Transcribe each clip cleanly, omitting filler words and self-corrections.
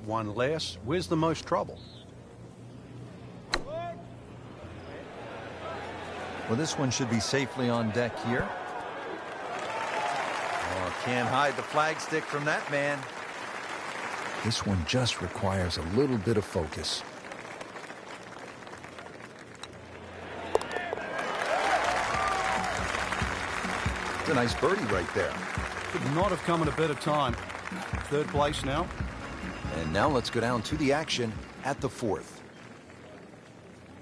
One less. Where's the most trouble? Well, this one should be safely on deck here. Oh, can't hide the flagstick from that man. This one just requires a little bit of focus. It's a nice birdie right there. Could not have come at a better time. Third place now. And now let's go down to the action at the fourth.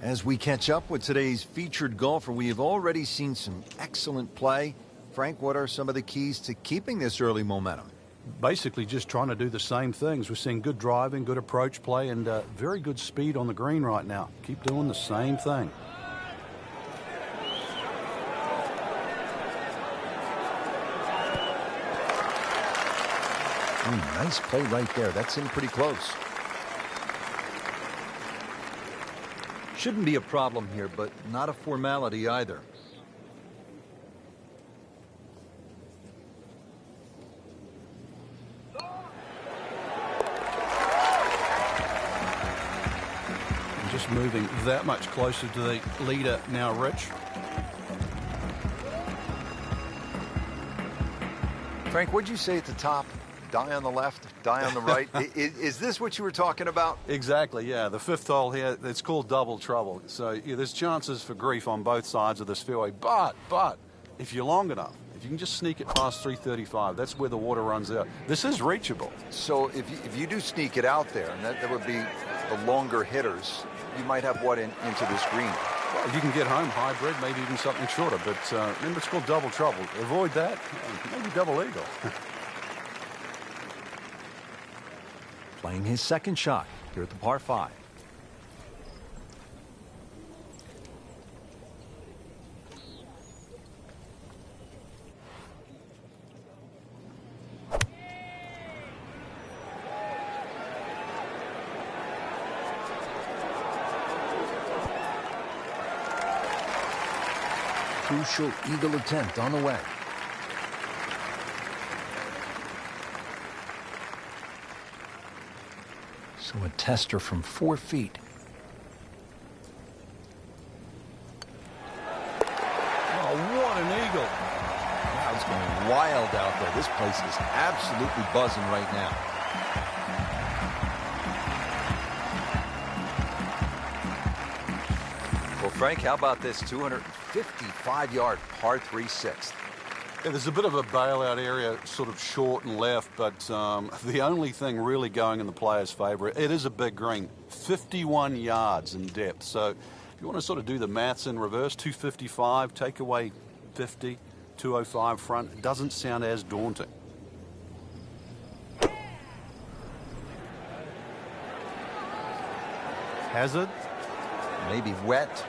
As we catch up with today's featured golfer, we have already seen some excellent play. Frank, what are some of the keys to keeping this early momentum? Basically just trying to do the same things. We're seeing good driving, good approach play, and very good speed on the green right now. Keep doing the same thing. Nice play right there. That's in pretty close. Shouldn't be a problem here, but not a formality either. Just moving that much closer to the leader now, Rich. Frank, what'd you say at the top? Die on the left, die on the right. Is this what you were talking about? Exactly, yeah. The fifth hole here, it's called double trouble. So yeah, there's chances for grief on both sides of this fairway. But if you're long enough, if you can just sneak it past 335, that's where the water runs out. This is reachable. So if you do sneak it out there, and that would be the longer hitters, you might have what into this green? Well, if you can get home hybrid, maybe even something shorter. But remember, it's called double trouble. Avoid that, maybe double eagle. Playing his second shot here at the par 5. Crucial eagle attempt on the way. So a tester from 4 feet. Oh, what an eagle. Crowd's going wild out there. This place is absolutely buzzing right now. Well, Frank, how about this 255-yard par 3 sixth? Yeah, there's a bit of a bailout area, sort of short and left, but the only thing really going in the player's favor, it is a big green, 51 yards in depth. So if you want to sort of do the maths in reverse, 255, take away 50, 205 front, it doesn't sound as daunting. Hazard. Maybe wet.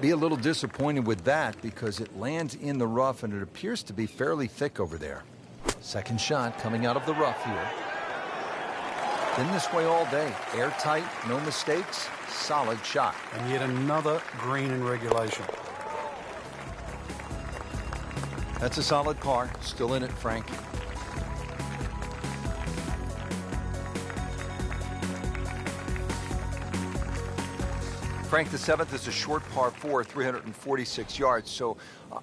Be a little disappointed with that because it lands in the rough and it appears to be fairly thick over there. Second shot coming out of the rough here. Been this way all day. Airtight, no mistakes, solid shot. And yet another green in regulation. That's a solid par. Still in it, Frank. Frank, the 7th is a short par 4, 346 yards. So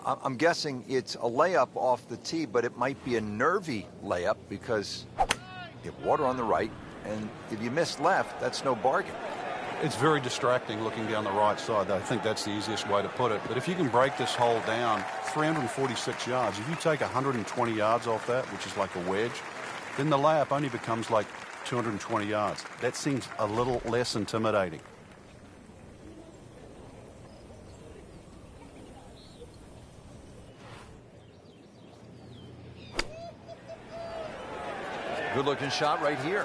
I'm guessing it's a layup off the tee, but it might be a nervy layup because you have water on the right, and if you miss left, that's no bargain. It's very distracting looking down the right side. I think that's the easiest way to put it. But if you can break this hole down, 346 yards, if you take 120 yards off that, which is like a wedge, then the layup only becomes like 220 yards. That seems a little less intimidating. Good-looking shot right here.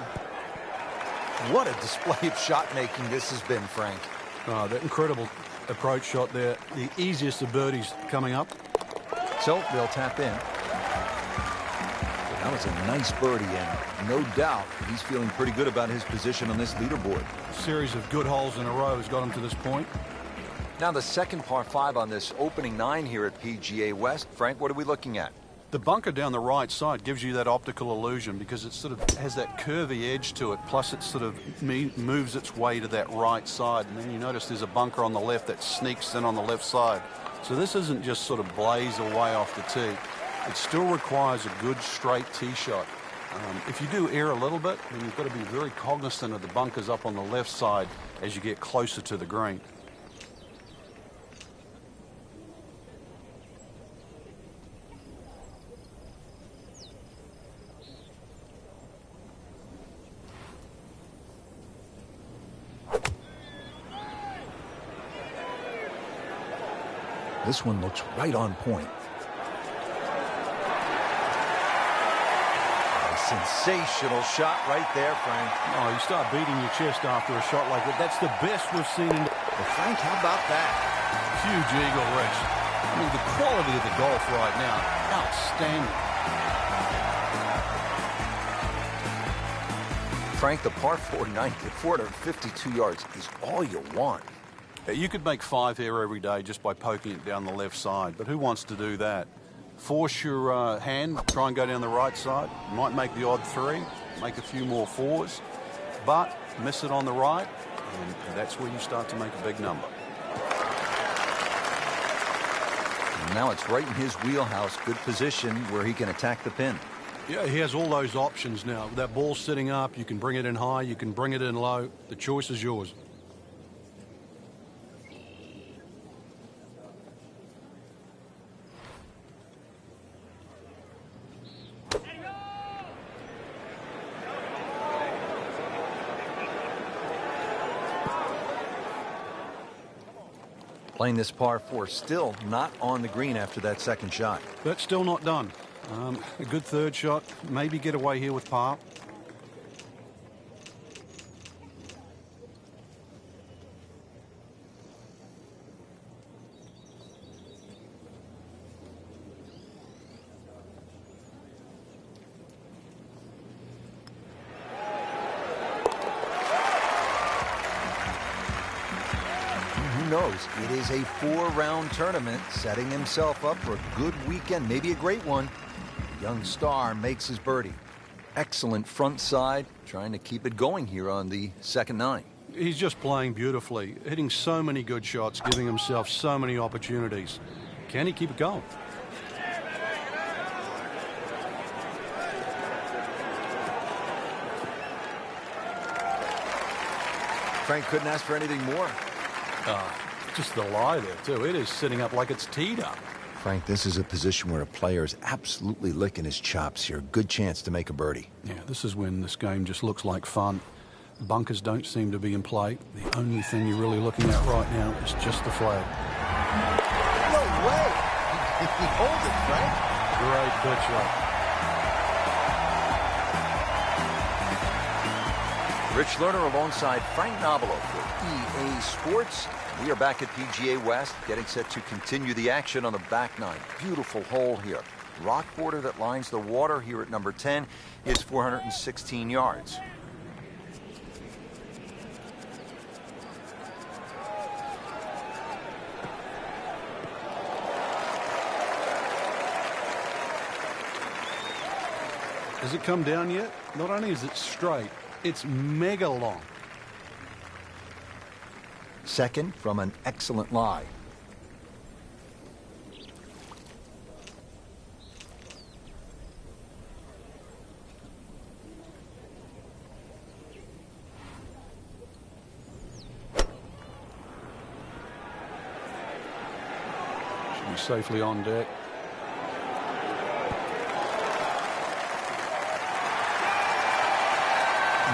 What a display of shot-making this has been, Frank. Oh, that incredible approach shot there. The easiest of birdies coming up. So they'll tap in. That was a nice birdie, and no doubt he's feeling pretty good about his position on this leaderboard. A series of good holes in a row has got him to this point. Now the second par 5 on this opening 9 here at PGA West. Frank, what are we looking at? The bunker down the right side gives you that optical illusion because it sort of has that curvy edge to it, plus it sort of moves its way to that right side. And then you notice there's a bunker on the left that sneaks in on the left side. So this isn't just sort of blaze away off the tee. It still requires a good straight tee shot. If you do err a little bit, then you've got to be very cognizant of the bunkers up on the left side as you get closer to the green. This one looks right on point. A sensational shot right there, Frank. Oh, you start beating your chest after a shot like that. That's the best we've seen in... Well, Frank, how about that? Huge eagle, Rich. I mean, the quality of the golf right now, outstanding. Frank, the par 4 ninth at 452 yards is all you want. You could make 5 here every day just by poking it down the left side, but who wants to do that? Force your hand, try and go down the right side. You might make the odd 3, make a few more 4s, but miss it on the right, and that's where you start to make a big number. And now it's right in his wheelhouse, good position where he can attack the pin. Yeah, he has all those options now. That ball's sitting up, you can bring it in high, you can bring it in low. The choice is yours. Playing this par 4, still not on the green after that second shot. That's still not done. A good third shot, maybe get away here with par. Who knows? It is a 4-round tournament, setting himself up for a good weekend, maybe a great one. The young star makes his birdie. Excellent front side, trying to keep it going here on the second 9. He's just playing beautifully, hitting so many good shots, giving himself so many opportunities. Can he keep it going? Frank couldn't ask for anything more. Just the lie there, too. It is sitting up like it's teed up. Frank, this is a position where a player is absolutely licking his chops here. Good chance to make a birdie. Yeah, this is when this game just looks like fun. Bunkers don't seem to be in play. The only thing you're really looking at right now is just the flag. No way! He holds it, Frank. Great pitch shot. Rich Lerner alongside Frank Nobilo for EA Sports. We are back at PGA West, getting set to continue the action on the back 9. Beautiful hole here. Rock border that lines the water here at number 10 is 416 yards. Has it come down yet? Not only is it straight, it's mega long. Second from an excellent lie. Should be safely on deck.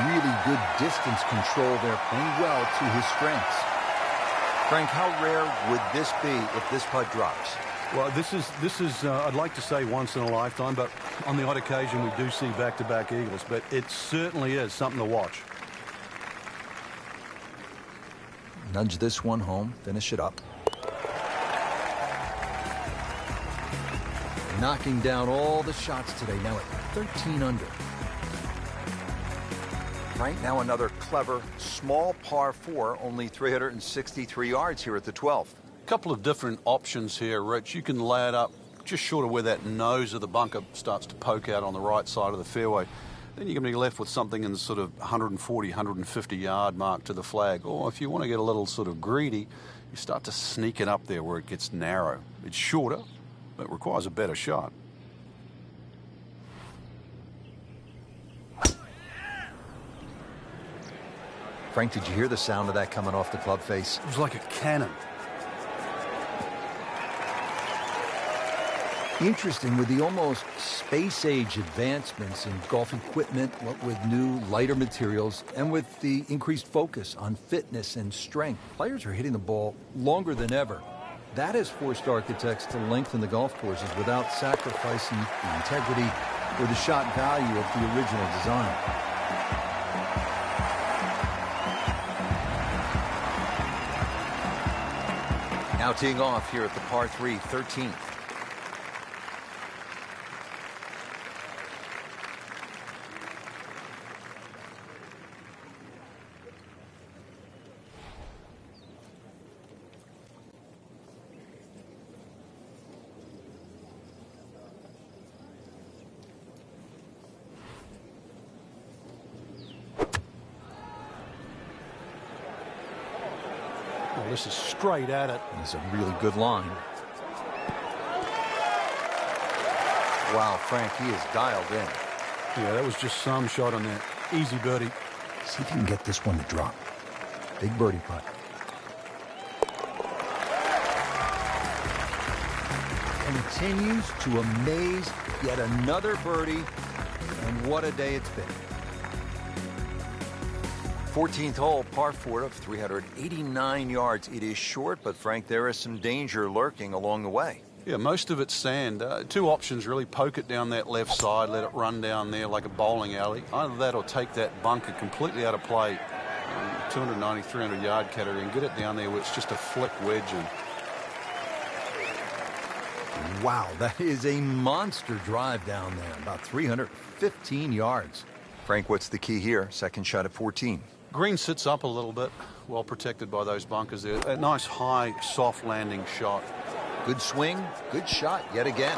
Really good distance control there, playing well to his strengths. Frank, how rare would this be if this putt drops? Well, this is I'd like to say once in a lifetime, but on the odd occasion we do see back-to-back eagles, but it certainly is something to watch. Nudge this one home, finish it up. Knocking down all the shots today, now at 13 under. Frank, now another clever, small par 4, only 363 yards here at the 12th. A couple of different options here, Rich. You can lay it up just short of where that nose of the bunker starts to poke out on the right side of the fairway. Then you're going to be left with something in the sort of 140, 150 yard mark to the flag. Or if you want to get a little sort of greedy, you start to sneak it up there where it gets narrow. It's shorter, but requires a better shot. Frank, did you hear the sound of that coming off the club face? It was like a cannon. Interesting, with the almost space-age advancements in golf equipment, what with new, lighter materials, and with the increased focus on fitness and strength, players are hitting the ball longer than ever. That has forced architects to lengthen the golf courses without sacrificing the integrity or the shot value of the original design. Now teeing off here at the par 3, 13th. Well, this is straight at it. It's a really good line. Wow, Frank, he is dialed in. Yeah, that was just some shot on that. Easy birdie. See if you can get this one to drop. Big birdie putt. Continues to amaze. Yet another birdie. And what a day it's been. 14th hole, par 4 of 389 yards. It is short, but Frank, there is some danger lurking along the way. Yeah, most of it's sand. Two options really. Poke it down that left side, let it run down there like a bowling alley. Either that or take that bunker completely out of play, 290, 300 yard category, and get it down there where it's just a flick wedge. And wow, that is a monster drive down there, about 315 yards. Frank, what's the key here? Second shot at 14. Green sits up a little bit, well protected by those bunkers there. A nice high, soft landing shot. Good swing, good shot yet again.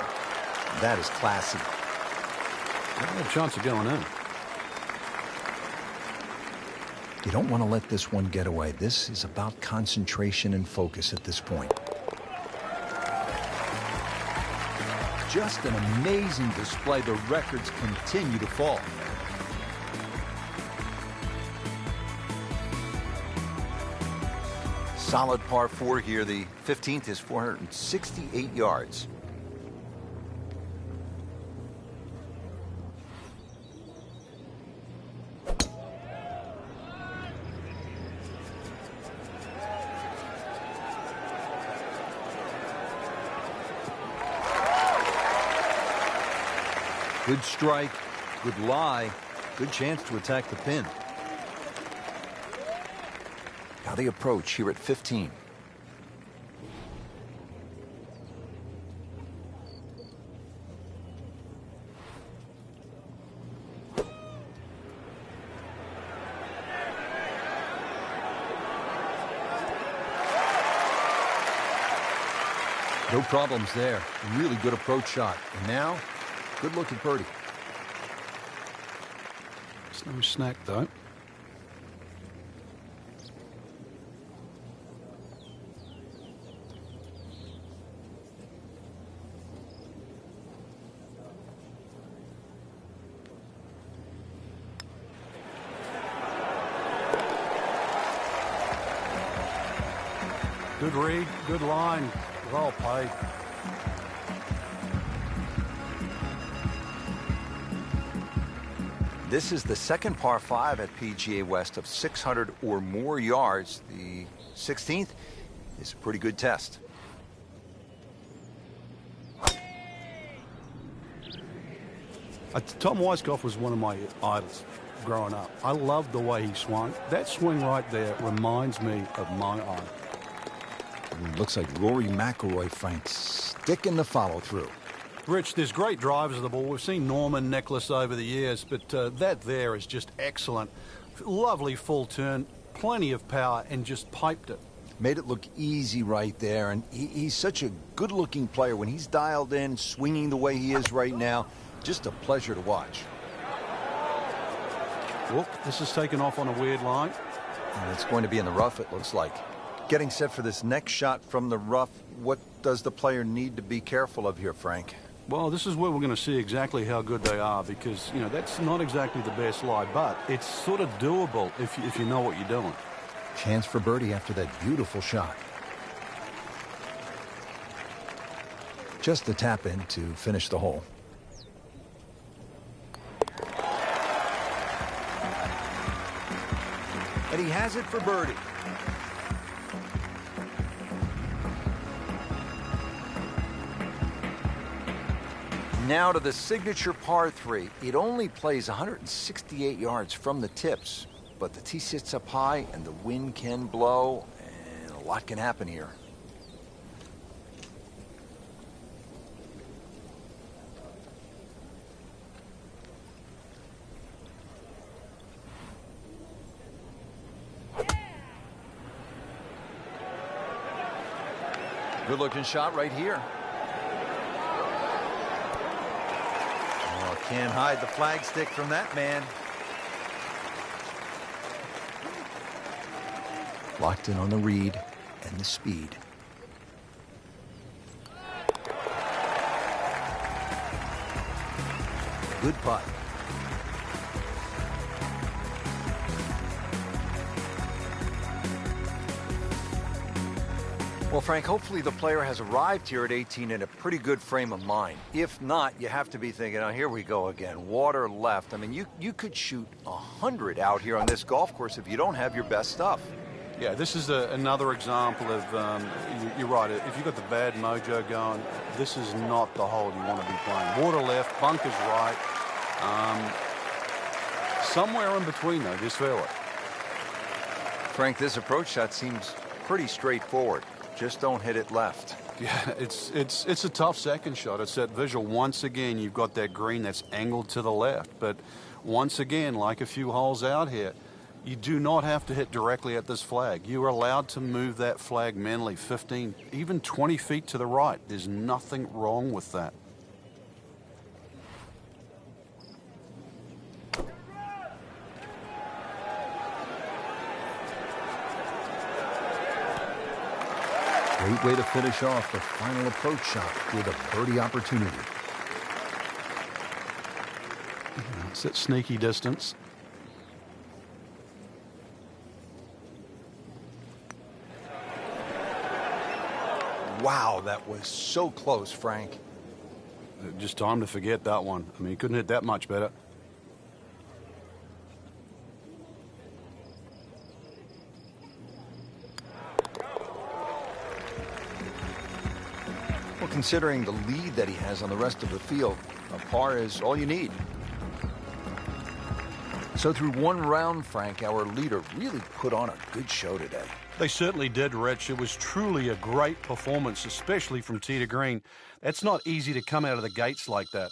That is classy. A chance of going in. You don't want to let this one get away. This is about concentration and focus at this point. Just an amazing display. The records continue to fall. Solid par 4 here. The 15th is 468 yards. Good strike, good lie, good chance to attack the pin. Now the approach here at 15. No problems there. Really good approach shot. And now, good look at birdie. It's no snack, though. Good read, good line, well played. This is the second par 5 at PGA West of 600 or more yards. The 16th is a pretty good test. Tom Weiskopf was one of my idols growing up. I loved the way he swung. That swing right there reminds me of my idol. Looks like Rory McIlroy, Frank, sticking the follow-through. Rich, there's great drivers of the ball. We've seen Norman, Nicklaus over the years, but that there is just excellent. Lovely full turn, plenty of power, and just piped it. Made it look easy right there, and he's such a good-looking player. When he's dialed in, swinging the way he is right now, just a pleasure to watch. Well, this is taken off on a weird line. And it's going to be in the rough, it looks like. Getting set for this next shot from the rough, what does the player need to be careful of here, Frank? Well, this is where we're going to see exactly how good they are because, you know, that's not exactly the best lie, but it's sort of doable if you know what you're doing. Chance for birdie after that beautiful shot. Just the tap in to finish the hole. And he has it for birdie. Now to the signature par 3. It only plays 168 yards from the tips, but the tee sits up high and the wind can blow, and a lot can happen here. Good looking shot right here. Oh, can't hide the flagstick from that man. Locked in on the read and the speed. Good putt. Well, Frank, hopefully the player has arrived here at 18 in a pretty good frame of mind. If not, you have to be thinking, oh, here we go again. Water left. I mean, you could shoot 100 out here on this golf course if you don't have your best stuff. Yeah, this is another example of, you're right, if you've got the bad mojo going, this is not the hole you want to be playing. Water left, bunkers right. Somewhere in between, though, just feel it. Frank, this approach shot seems pretty straightforward. Just don't hit it left. Yeah, it's a tough second shot. It's that visual. Once again, you've got that green that's angled to the left. But once again, like a few holes out here, you do not have to hit directly at this flag. You are allowed to move that flag mentally 15, even 20 feet to the right. There's nothing wrong with that. Great way to finish off the final approach shot with a birdie opportunity. It's that sneaky distance. Wow, that was so close, Frank. Just time to forget that one. I mean, he couldn't hit that much better. Well, considering the lead that he has on the rest of the field, a par is all you need. So through one round, Frank, our leader really put on a good show today. They certainly did, Rich. It was truly a great performance, especially from tee to green. It's not easy to come out of the gates like that.